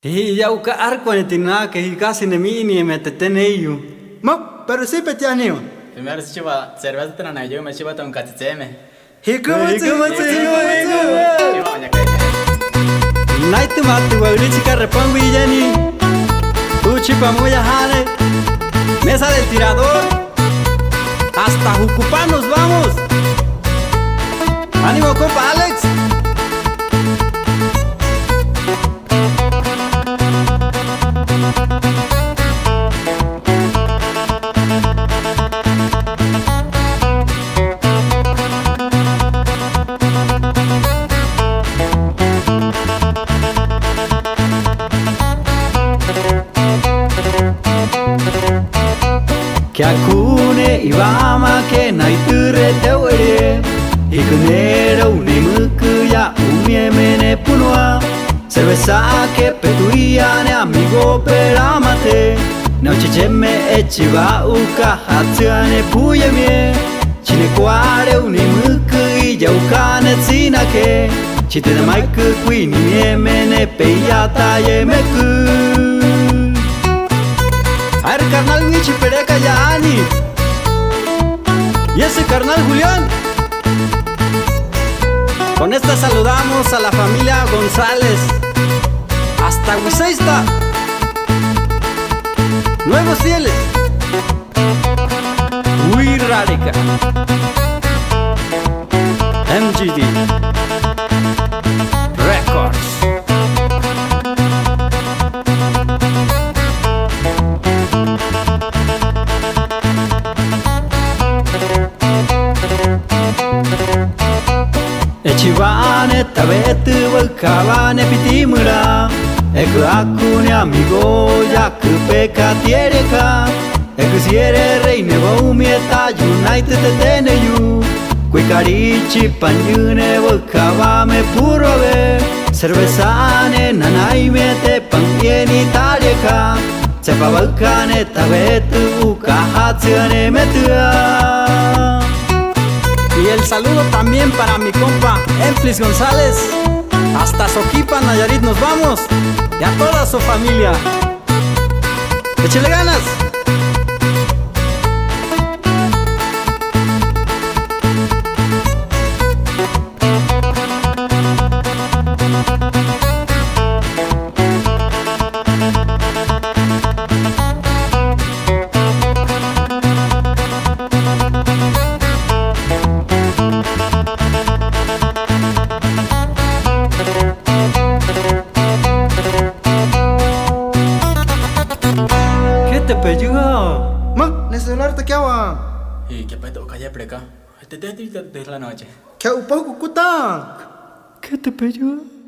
Y ya uka arco en tina que hi casi ne mini me te teneyu. Mo, pero sí petianio. Primero se chiva cerveza trana yo me chiva ton katitseme. Night mati chica repon villani. Tu chipa muy jale. Mesa del tirador. Hasta Jucupá nos vamos. Ánimo compa Alex. Kyakune ibama ke naiture teore Ikunera unimuku ya umiemene punua Cerveza que petuiane amigo peramate Nauchicheme echiba uka hatsuane puyemie Chine kware unimuku iya ukane tsinake Chite de maiku kuini miemene peyata yemeku A ver, carnal Wichi Pereca Yani. Y ese carnal Julián. Con esta saludamos a la familia González. Hasta Huizaista. Nuevos fieles. Muy radica. MGD Records. Echivane tabetu bakavane pitimura Eku akune amigo yaku peka tiereka Eku siere reine baumieta united teteneyu Kuikarichi panyune bakavame purove Cervezane nanaimete pangieni talieka Tsepa bakane tabetu ukahatsiane metua. Y el saludo también para mi compa Emplis González. Hasta Soquipa, Nayarit nos vamos. Y a toda su familia. ¡Échale ganas! ¿Qué te peyuga? Ma, celular te quedaba. Y qué pedo calla preca. Este de la noche. Que un poco cuta. ¿Qué te peyuga?